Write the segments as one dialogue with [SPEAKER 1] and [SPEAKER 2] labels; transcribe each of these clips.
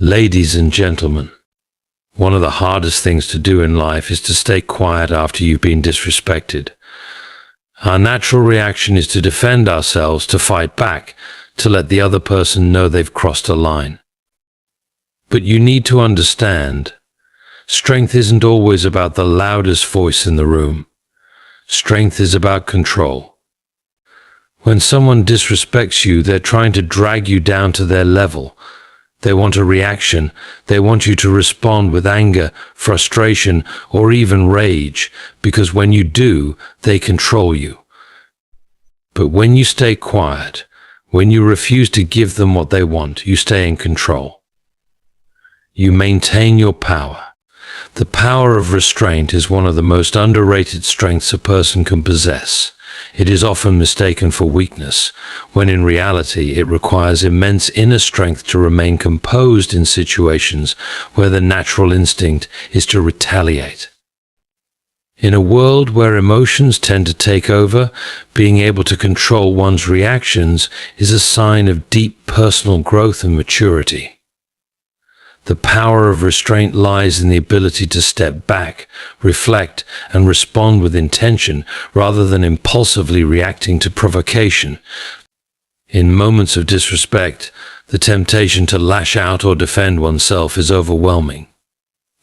[SPEAKER 1] Ladies and gentlemen, one of the hardest things to do in life is to stay quiet after you've been disrespected. Our natural reaction is to defend ourselves, to fight back, to let the other person know they've crossed a line. But you need to understand, strength isn't always about the loudest voice in the room. Strength is about control. When someone disrespects you, they're trying to drag you down to their level. They want a reaction. They want you to respond with anger, frustration, or even rage, because when you do, they control you. But when you stay quiet, when you refuse to give them what they want, you stay in control. You maintain your power. The power of restraint is one of the most underrated strengths a person can possess. It is often mistaken for weakness, when in reality it requires immense inner strength to remain composed in situations where the natural instinct is to retaliate. In a world where emotions tend to take over, being able to control one's reactions is a sign of deep personal growth and maturity. The power of restraint lies in the ability to step back, reflect, and respond with intention rather than impulsively reacting to provocation. In moments of disrespect, the temptation to lash out or defend oneself is overwhelming.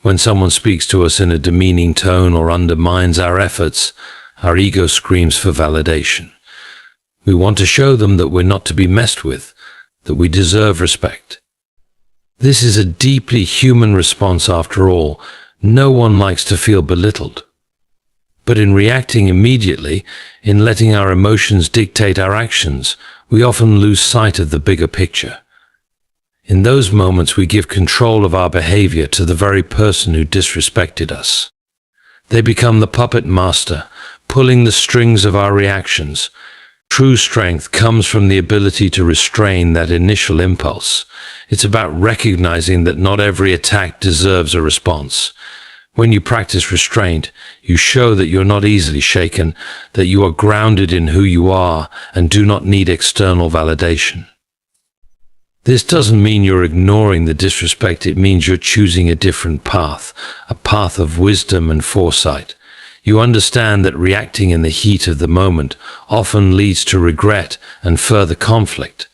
[SPEAKER 1] When someone speaks to us in a demeaning tone or undermines our efforts, our ego screams for validation. We want to show them that we're not to be messed with, that we deserve respect. This is a deeply human response after all. No one likes to feel belittled. But in reacting immediately, in letting our emotions dictate our actions, we often lose sight of the bigger picture. In those moments, we give control of our behavior to the very person who disrespected us. They become the puppet master, pulling the strings of our reactions. True strength comes from the ability to restrain that initial impulse. It's about recognizing that not every attack deserves a response. When you practice restraint, you show that you're not easily shaken, that you are grounded in who you are and do not need external validation. This doesn't mean you're ignoring the disrespect. It means you're choosing a different path, a path of wisdom and foresight. You understand that reacting in the heat of the moment often leads to regret and further conflict.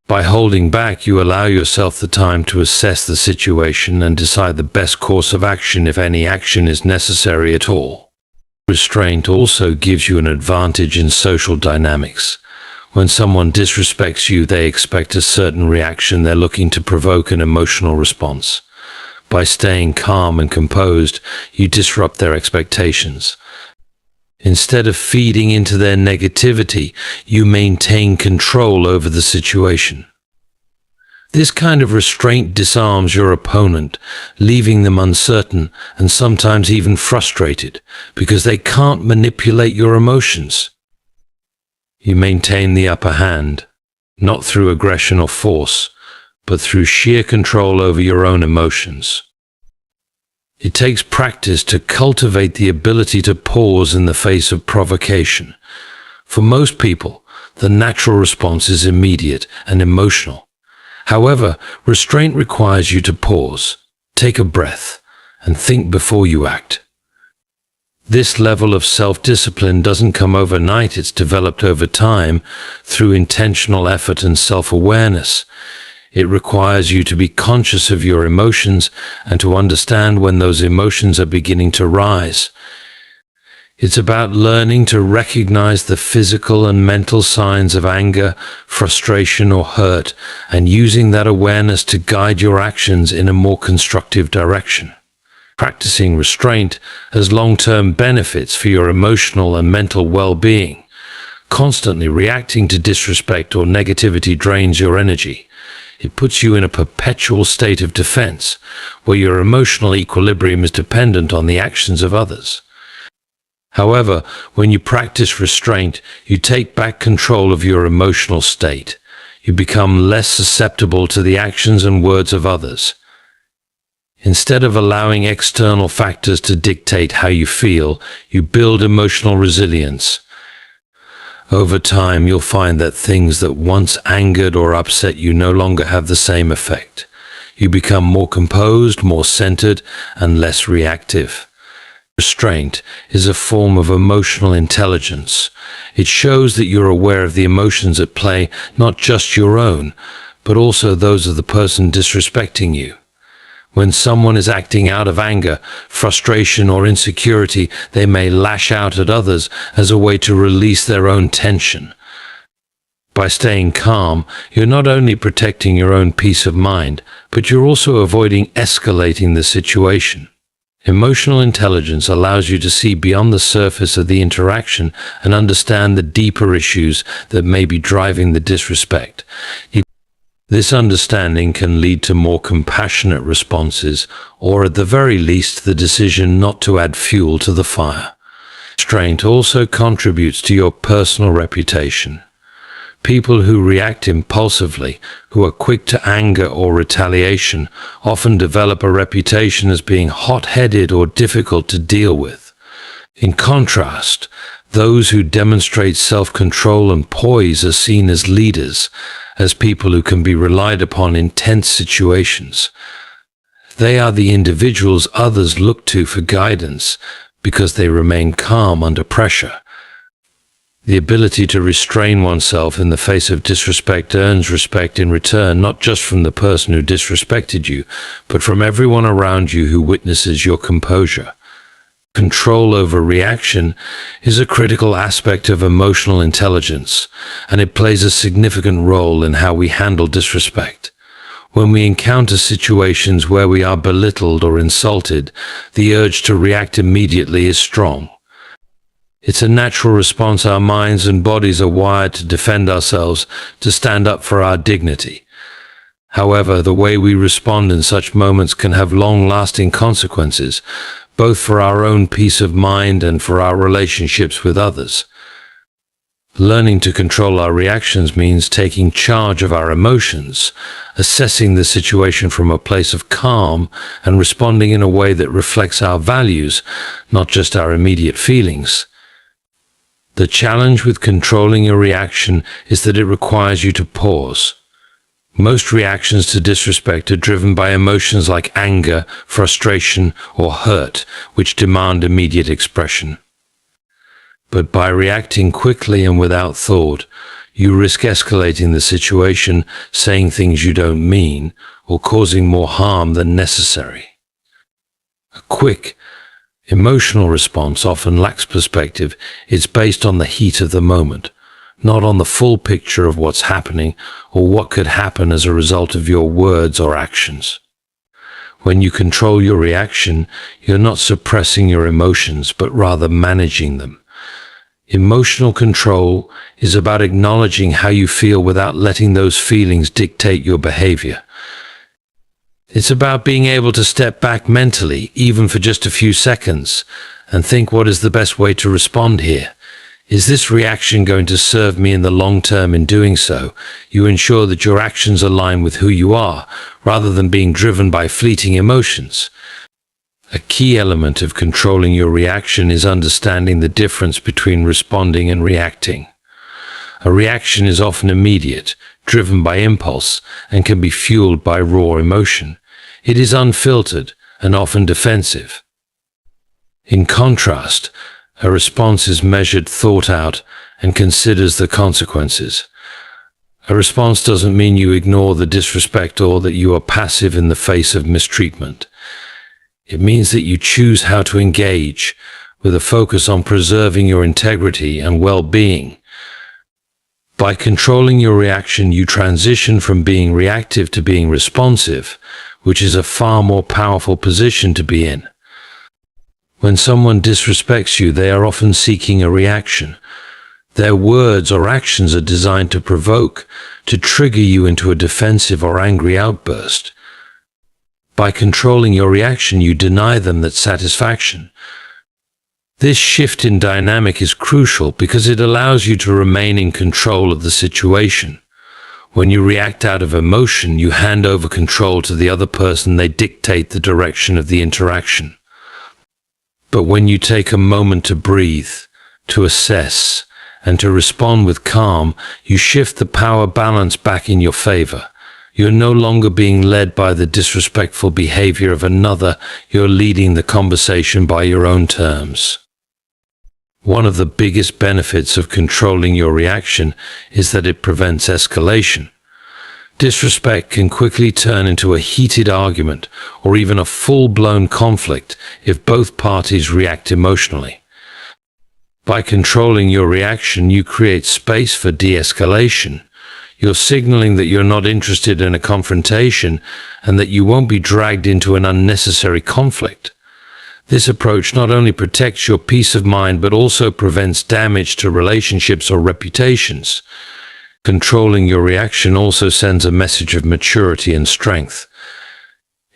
[SPEAKER 1] By holding back, you allow yourself the time to assess the situation and decide the best course of action, if any action is necessary at all. Restraint also gives you an advantage in social dynamics. When someone disrespects you, they expect a certain reaction. They're looking to provoke an emotional response. By staying calm and composed, you disrupt their expectations. Instead of feeding into their negativity, you maintain control over the situation. This kind of restraint disarms your opponent, leaving them uncertain and sometimes even frustrated because they can't manipulate your emotions. You maintain the upper hand, not through aggression or force, but through sheer control over your own emotions. It takes practice to cultivate the ability to pause in the face of provocation. For most people, the natural response is immediate and emotional. However, restraint requires you to pause, take a breath, and think before you act. This level of self-discipline doesn't come overnight. It's developed over time through intentional effort and self-awareness. It requires you to be conscious of your emotions and to understand when those emotions are beginning to rise. It's about learning to recognize the physical and mental signs of anger, frustration, or hurt, and using that awareness to guide your actions in a more constructive direction. Practicing restraint has long-term benefits for your emotional and mental well-being. Constantly reacting to disrespect or negativity drains your energy. It puts you in a perpetual state of defense, where your emotional equilibrium is dependent on the actions of others. However, when you practice restraint, you take back control of your emotional state. You become less susceptible to the actions and words of others. Instead of allowing external factors to dictate how you feel, you build emotional resilience. Over time, you'll find that things that once angered or upset you no longer have the same effect. You become more composed, more centered, and less reactive. Restraint is a form of emotional intelligence. It shows that you're aware of the emotions at play, not just your own, but also those of the person disrespecting you. When someone is acting out of anger, frustration, or insecurity, they may lash out at others as a way to release their own tension. By staying calm, you're not only protecting your own peace of mind, but you're also avoiding escalating the situation. Emotional intelligence allows you to see beyond the surface of the interaction and understand the deeper issues that may be driving the disrespect. This understanding can lead to more compassionate responses, or at the very least, the decision not to add fuel to the fire. Restraint also contributes to your personal reputation. People who react impulsively, who are quick to anger or retaliation, often develop a reputation as being hot-headed or difficult to deal with. In contrast, those who demonstrate self-control and poise are seen as leaders, as people who can be relied upon in tense situations. They are the individuals others look to for guidance because they remain calm under pressure. The ability to restrain oneself in the face of disrespect earns respect in return, not just from the person who disrespected you, but from everyone around you who witnesses your composure. Control over reaction is a critical aspect of emotional intelligence, and it plays a significant role in how we handle disrespect. When we encounter situations where we are belittled or insulted, the urge to react immediately is strong. It's a natural response. Our minds and bodies are wired to defend ourselves, to stand up for our dignity. However, the way we respond in such moments can have long-lasting consequences, both for our own peace of mind and for our relationships with others. Learning to control our reactions means taking charge of our emotions, assessing the situation from a place of calm, and responding in a way that reflects our values, not just our immediate feelings. The challenge with controlling your reaction is that it requires you to pause. Most reactions to disrespect are driven by emotions like anger, frustration, or hurt, which demand immediate expression. But by reacting quickly and without thought, you risk escalating the situation, saying things you don't mean, or causing more harm than necessary. A quick, emotional response often lacks perspective. It's based on the heat of the moment, not on the full picture of what's happening or what could happen as a result of your words or actions. When you control your reaction, you're not suppressing your emotions, but rather managing them. Emotional control is about acknowledging how you feel without letting those feelings dictate your behavior. It's about being able to step back mentally, even for just a few seconds, and think, what is the best way to respond here? Is this reaction going to serve me in the long term? In doing so, you ensure that your actions align with who you are, rather than being driven by fleeting emotions. A key element of controlling your reaction is understanding the difference between responding and reacting. A reaction is often immediate, driven by impulse, and can be fueled by raw emotion. It is unfiltered and often defensive. In contrast, a response is measured, thought out, and considers the consequences. A response doesn't mean you ignore the disrespect or that you are passive in the face of mistreatment. It means that you choose how to engage, with a focus on preserving your integrity and well-being. By controlling your reaction, you transition from being reactive to being responsive, which is a far more powerful position to be in. When someone disrespects you, they are often seeking a reaction. Their words or actions are designed to provoke, to trigger you into a defensive or angry outburst. By controlling your reaction, you deny them that satisfaction. This shift in dynamic is crucial because it allows you to remain in control of the situation. When you react out of emotion, you hand over control to the other person. They dictate the direction of the interaction. But when you take a moment to breathe, to assess, and to respond with calm, you shift the power balance back in your favor. You're no longer being led by the disrespectful behavior of another, you're leading the conversation by your own terms. One of the biggest benefits of controlling your reaction is that it prevents escalation. Disrespect can quickly turn into a heated argument or even a full-blown conflict if both parties react emotionally. By controlling your reaction, you create space for de-escalation. You're signaling that you're not interested in a confrontation and that you won't be dragged into an unnecessary conflict. This approach not only protects your peace of mind but also prevents damage to relationships or reputations. Controlling your reaction also sends a message of maturity and strength.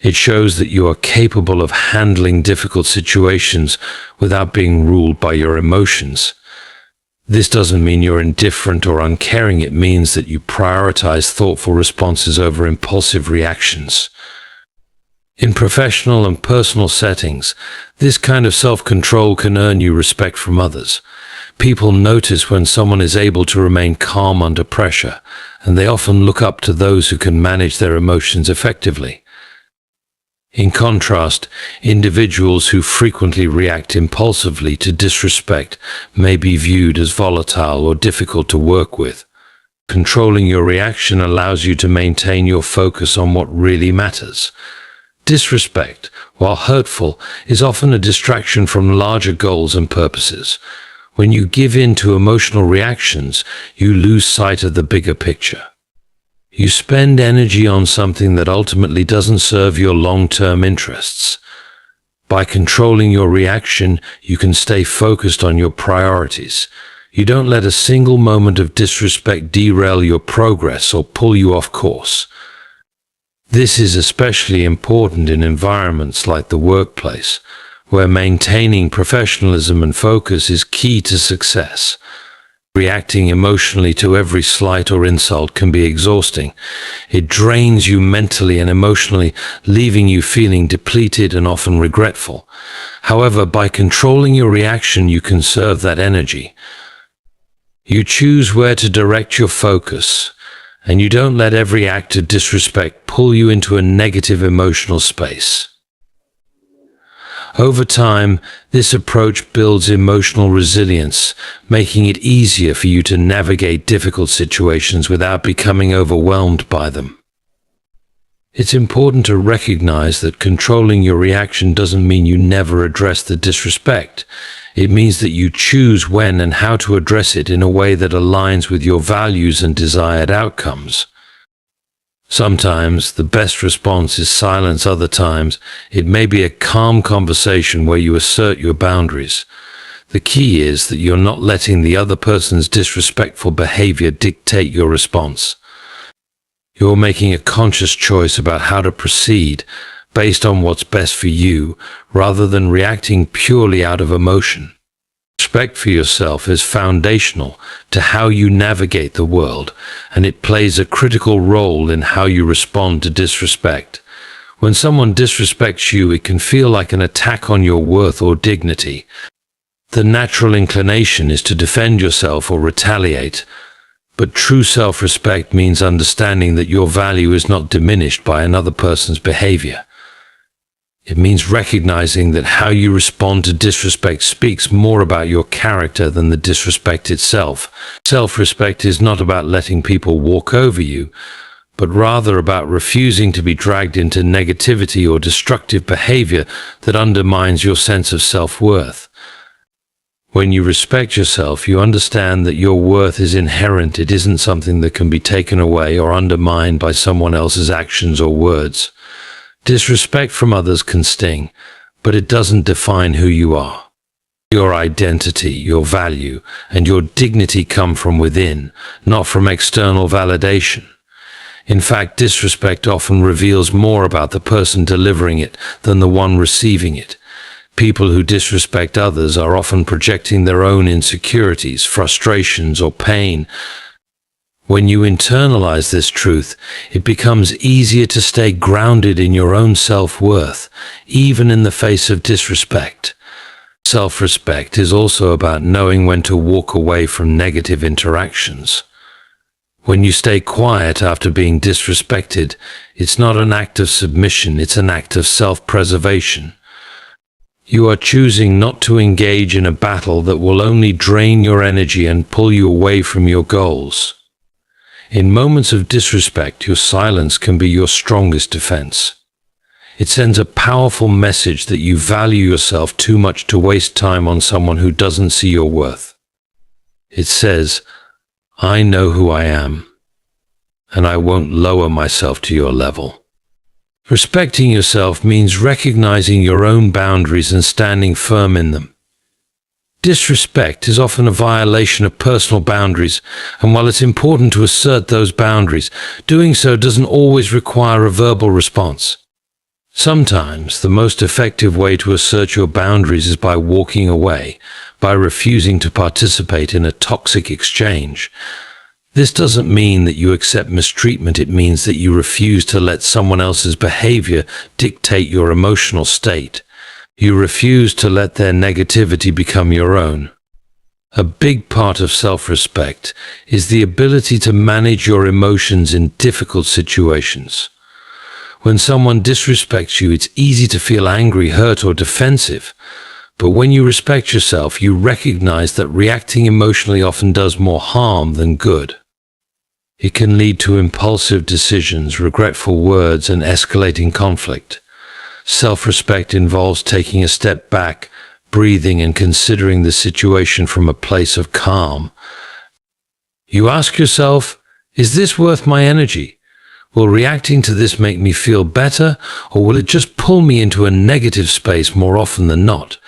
[SPEAKER 1] It shows that you are capable of handling difficult situations without being ruled by your emotions. This doesn't mean you're indifferent or uncaring. It means that you prioritize thoughtful responses over impulsive reactions. In professional and personal settings, this kind of self-control can earn you respect from others. People notice when someone is able to remain calm under pressure, and they often look up to those who can manage their emotions effectively. In contrast, individuals who frequently react impulsively to disrespect may be viewed as volatile or difficult to work with. Controlling your reaction allows you to maintain your focus on what really matters. Disrespect, while hurtful, is often a distraction from larger goals and purposes. When you give in to emotional reactions, you lose sight of the bigger picture. You spend energy on something that ultimately doesn't serve your long-term interests. By controlling your reaction, you can stay focused on your priorities. You don't let a single moment of disrespect derail your progress or pull you off course. This is especially important in environments like the workplace, where maintaining professionalism and focus is key to success. Reacting emotionally to every slight or insult can be exhausting. It drains you mentally and emotionally, leaving you feeling depleted and often regretful. However, by controlling your reaction, you conserve that energy. You choose where to direct your focus, and you don't let every act of disrespect pull you into a negative emotional space. Over time, this approach builds emotional resilience, making it easier for you to navigate difficult situations without becoming overwhelmed by them. It's important to recognize that controlling your reaction doesn't mean you never address the disrespect. It means that you choose when and how to address it in a way that aligns with your values and desired outcomes. Sometimes the best response is silence. Other times it may be a calm conversation where you assert your boundaries. The key is that you're not letting the other person's disrespectful behavior dictate your response. You're making a conscious choice about how to proceed based on what's best for you, rather than reacting purely out of emotion. Respect for yourself is foundational to how you navigate the world, and it plays a critical role in how you respond to disrespect. When someone disrespects you, it can feel like an attack on your worth or dignity. The natural inclination is to defend yourself or retaliate, but true self-respect means understanding that your value is not diminished by another person's behavior. It means recognizing that how you respond to disrespect speaks more about your character than the disrespect itself. Self-respect is not about letting people walk over you, but rather about refusing to be dragged into negativity or destructive behavior that undermines your sense of self-worth. When you respect yourself, you understand that your worth is inherent. It isn't something that can be taken away or undermined by someone else's actions or words. Disrespect from others can sting, but it doesn't define who you are. Your identity, your value, and your dignity come from within, not from external validation. In fact, disrespect often reveals more about the person delivering it than the one receiving it. People who disrespect others are often projecting their own insecurities, frustrations, or pain. When you internalize this truth, it becomes easier to stay grounded in your own self-worth, even in the face of disrespect. Self-respect is also about knowing when to walk away from negative interactions. When you stay quiet after being disrespected, it's not an act of submission, it's an act of self-preservation. You are choosing not to engage in a battle that will only drain your energy and pull you away from your goals. In moments of disrespect, your silence can be your strongest defense. It sends a powerful message that you value yourself too much to waste time on someone who doesn't see your worth. It says, I know who I am, and I won't lower myself to your level. Respecting yourself means recognizing your own boundaries and standing firm in them. Disrespect is often a violation of personal boundaries, and while it's important to assert those boundaries, doing so doesn't always require a verbal response. Sometimes the most effective way to assert your boundaries is by walking away, by refusing to participate in a toxic exchange. This doesn't mean that you accept mistreatment, it means that you refuse to let someone else's behavior dictate your emotional state. You refuse to let their negativity become your own. A big part of self-respect is the ability to manage your emotions in difficult situations. When someone disrespects you, it's easy to feel angry, hurt, or defensive. But when you respect yourself, you recognize that reacting emotionally often does more harm than good. It can lead to impulsive decisions, regretful words, and escalating conflict. Self-respect involves taking a step back, breathing, and considering the situation from a place of calm. You ask yourself, is this worth my energy? Will reacting to this make me feel better, or will it just pull me into a negative space more often than not?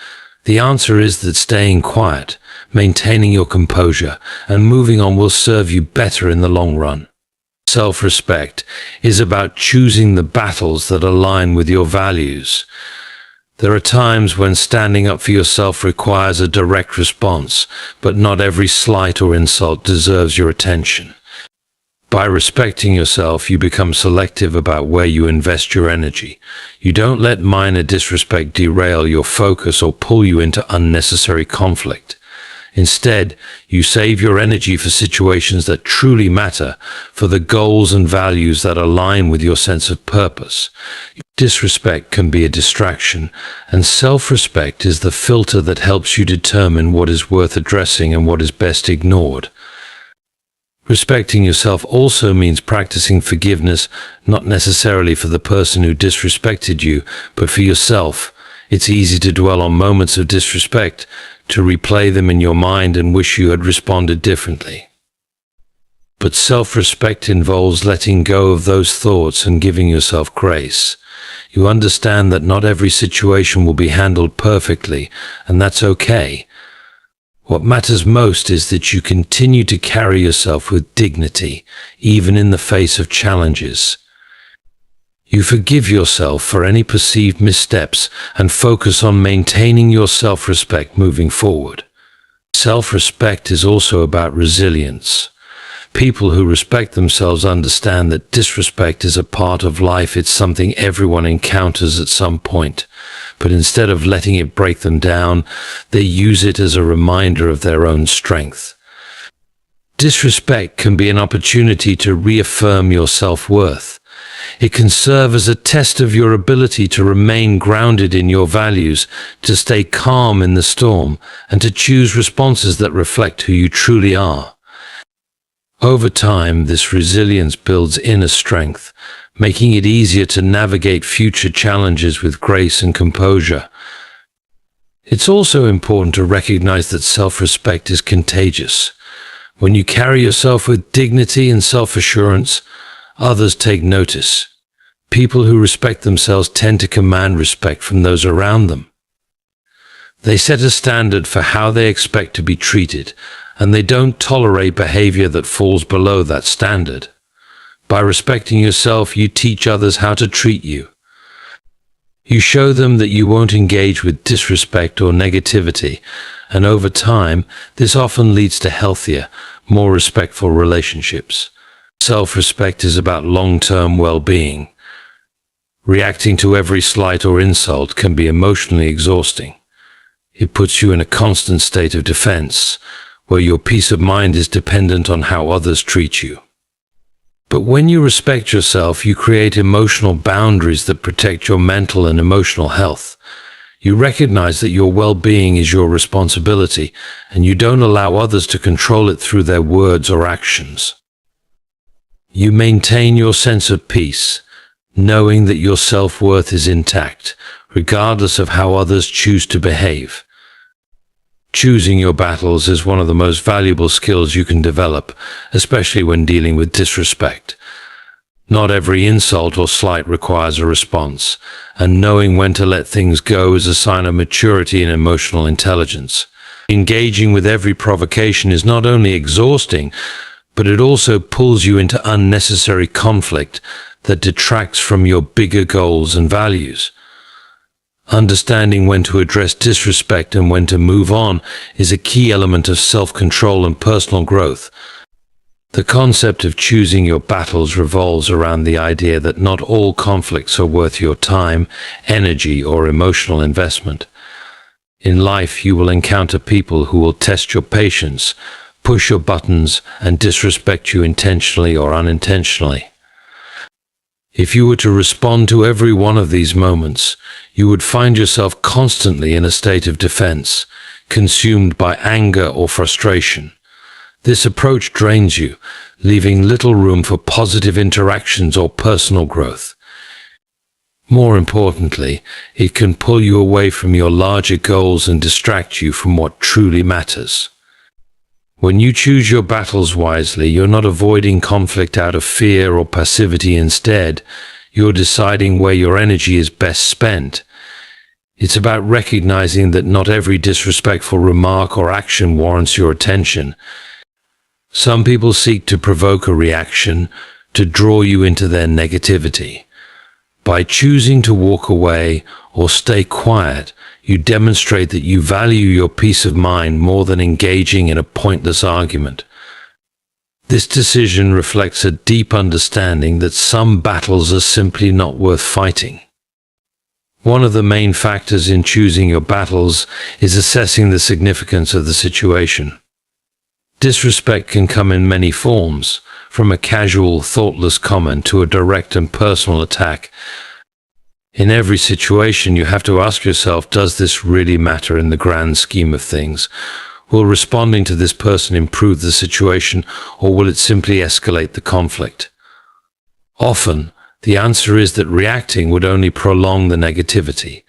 [SPEAKER 1] The answer is that staying quiet, maintaining your composure, and moving on will serve you better in the long run. Self-respect is about choosing the battles that align with your values. There are times when standing up for yourself requires a direct response, but not every slight or insult deserves your attention. By respecting yourself, you become selective about where you invest your energy. You don't let minor disrespect derail your focus or pull you into unnecessary conflict. Instead, you save your energy for situations that truly matter, for the goals and values that align with your sense of purpose. Disrespect can be a distraction, and self-respect is the filter that helps you determine what is worth addressing and what is best ignored. Respecting yourself also means practicing forgiveness, not necessarily for the person who disrespected you, but for yourself. It's easy to dwell on moments of disrespect, to replay them in your mind and wish you had responded differently. But self-respect involves letting go of those thoughts and giving yourself grace. You understand that not every situation will be handled perfectly, and that's okay. What matters most is that you continue to carry yourself with dignity, even in the face of challenges. You forgive yourself for any perceived missteps and focus on maintaining your self-respect moving forward. Self-respect is also about resilience. People who respect themselves understand that disrespect is a part of life. It's something everyone encounters at some point. But instead of letting it break them down, they use it as a reminder of their own strength. Disrespect can be an opportunity to reaffirm your self-worth. It can serve as a test of your ability to remain grounded in your values, to stay calm in the storm, and to choose responses that reflect who you truly are. Over time, this resilience builds inner strength, making it easier to navigate future challenges with grace and composure. It's also important to recognize that self-respect is contagious. When you carry yourself with dignity and self-assurance, others take notice. People who respect themselves tend to command respect from those around them. They set a standard for how they expect to be treated, and they don't tolerate behavior that falls below that standard. By respecting yourself, you teach others how to treat you. You show them that you won't engage with disrespect or negativity, and over time, this often leads to healthier, more respectful relationships. Self-respect is about long-term well-being. Reacting to every slight or insult can be emotionally exhausting. It puts you in a constant state of defense, where your peace of mind is dependent on how others treat you. But when you respect yourself, you create emotional boundaries that protect your mental and emotional health. You recognize that your well-being is your responsibility, and you don't allow others to control it through their words or actions. You maintain your sense of peace, knowing that your self-worth is intact, regardless of how others choose to behave. Choosing your battles is one of the most valuable skills you can develop, especially when dealing with disrespect. Not every insult or slight requires a response, and knowing when to let things go is a sign of maturity and emotional intelligence. Engaging with every provocation is not only exhausting, but it also pulls you into unnecessary conflict that detracts from your bigger goals and values. Understanding when to address disrespect and when to move on is a key element of self-control and personal growth. The concept of choosing your battles revolves around the idea that not all conflicts are worth your time, energy, or emotional investment. In life, you will encounter people who will test your patience, push your buttons, and disrespect you intentionally or unintentionally. If you were to respond to every one of these moments, you would find yourself constantly in a state of defense, consumed by anger or frustration. This approach drains you, leaving little room for positive interactions or personal growth. More importantly, it can pull you away from your larger goals and distract you from what truly matters. When you choose your battles wisely, you're not avoiding conflict out of fear or passivity. Instead, you're deciding where your energy is best spent. It's about recognizing that not every disrespectful remark or action warrants your attention. Some people seek to provoke a reaction, to draw you into their negativity. By choosing to walk away or stay quiet, you demonstrate that you value your peace of mind more than engaging in a pointless argument. This decision reflects a deep understanding that some battles are simply not worth fighting. One of the main factors in choosing your battles is assessing the significance of the situation. Disrespect can come in many forms, from a casual, thoughtless comment to a direct and personal attack. In every situation, you have to ask yourself, does this really matter in the grand scheme of things? Will responding to this person improve the situation, or will it simply escalate the conflict? Often, the answer is that reacting would only prolong the negativity.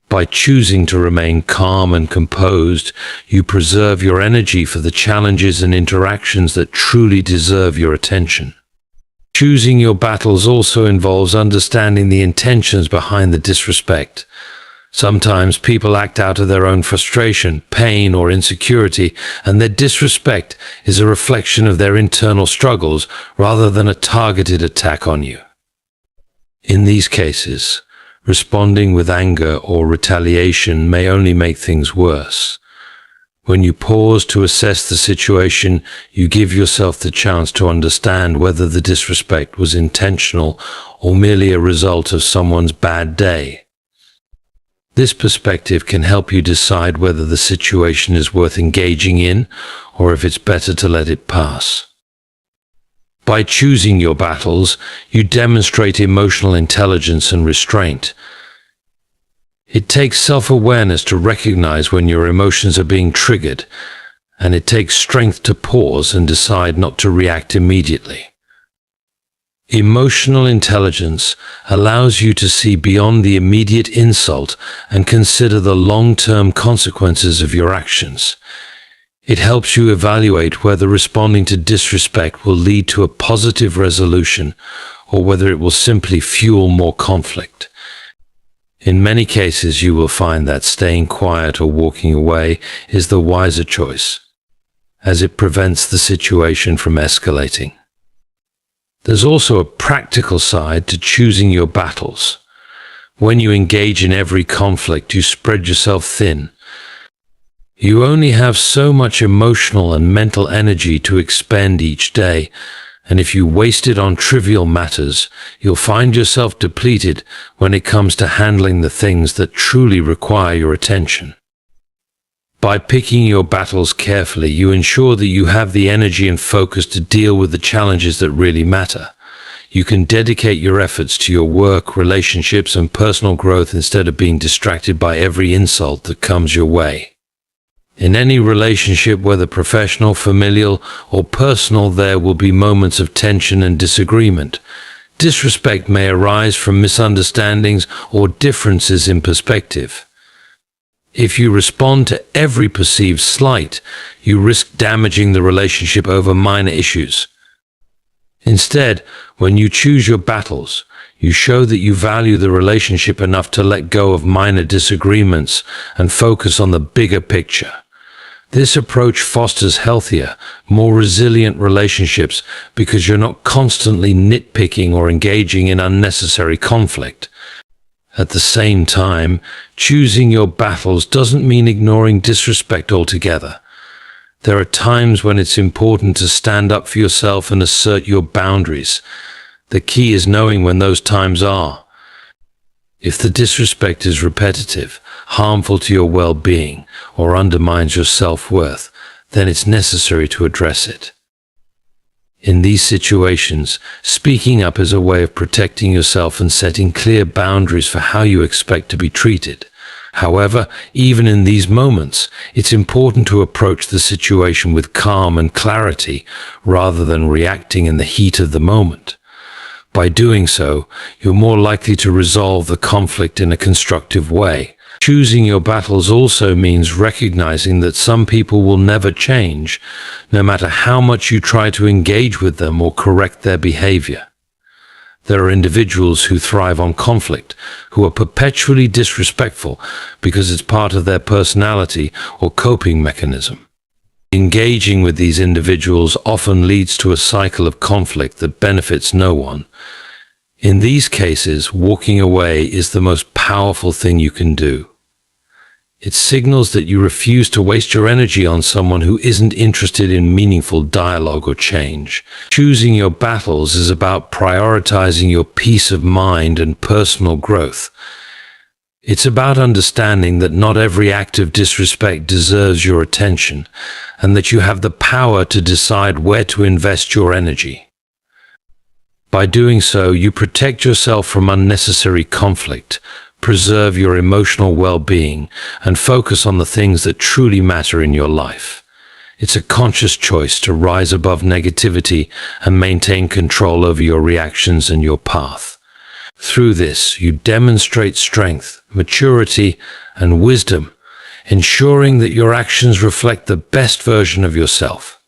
[SPEAKER 1] By choosing to remain calm and composed, you preserve your energy for the challenges and interactions that truly deserve your attention. Choosing your battles also involves understanding the intentions behind the disrespect. Sometimes people act out of their own frustration, pain, or insecurity, and their disrespect is a reflection of their internal struggles rather than a targeted attack on you. In these cases, responding with anger or retaliation may only make things worse. When you pause to assess the situation, you give yourself the chance to understand whether the disrespect was intentional or merely a result of someone's bad day. This perspective can help you decide whether the situation is worth engaging in or if it's better to let it pass. By choosing your battles, you demonstrate emotional intelligence and restraint. It takes self-awareness to recognize when your emotions are being triggered, and it takes strength to pause and decide not to react immediately. Emotional intelligence allows you to see beyond the immediate insult and consider the long-term consequences of your actions. It helps you evaluate whether responding to disrespect will lead to a positive resolution or whether it will simply fuel more conflict. In many cases, you will find that staying quiet or walking away is the wiser choice, as it prevents the situation from escalating. There's also a practical side to choosing your battles. When you engage in every conflict, you spread yourself thin. You only have so much emotional and mental energy to expend each day, and if you waste it on trivial matters, you'll find yourself depleted when it comes to handling the things that truly require your attention. By picking your battles carefully, you ensure that you have the energy and focus to deal with the challenges that really matter. You can dedicate your efforts to your work, relationships, and personal growth instead of being distracted by every insult that comes your way. In any relationship, whether professional, familial, or personal, there will be moments of tension and disagreement. Disrespect may arise from misunderstandings or differences in perspective. If you respond to every perceived slight, you risk damaging the relationship over minor issues. Instead, when you choose your battles, you show that you value the relationship enough to let go of minor disagreements and focus on the bigger picture. This approach fosters healthier, more resilient relationships because you're not constantly nitpicking or engaging in unnecessary conflict. At the same time, choosing your battles doesn't mean ignoring disrespect altogether. There are times when it's important to stand up for yourself and assert your boundaries. The key is knowing when those times are. If the disrespect is repetitive, harmful to your well-being, or undermines your self-worth, then it's necessary to address it. In these situations, speaking up is a way of protecting yourself and setting clear boundaries for how you expect to be treated. However, even in these moments, it's important to approach the situation with calm and clarity rather than reacting in the heat of the moment. By doing so, you're more likely to resolve the conflict in a constructive way. Choosing your battles also means recognizing that some people will never change, no matter how much you try to engage with them or correct their behavior. There are individuals who thrive on conflict, who are perpetually disrespectful because it's part of their personality or coping mechanism. Engaging with these individuals often leads to a cycle of conflict that benefits no one. In these cases, walking away is the most powerful thing you can do. It signals that you refuse to waste your energy on someone who isn't interested in meaningful dialogue or change. Choosing your battles is about prioritizing your peace of mind and personal growth. It's about understanding that not every act of disrespect deserves your attention, and that you have the power to decide where to invest your energy. By doing so, you protect yourself from unnecessary conflict, preserve your emotional well-being, and focus on the things that truly matter in your life. It's a conscious choice to rise above negativity and maintain control over your reactions and your path. Through this, you demonstrate strength, maturity, and wisdom, ensuring that your actions reflect the best version of yourself.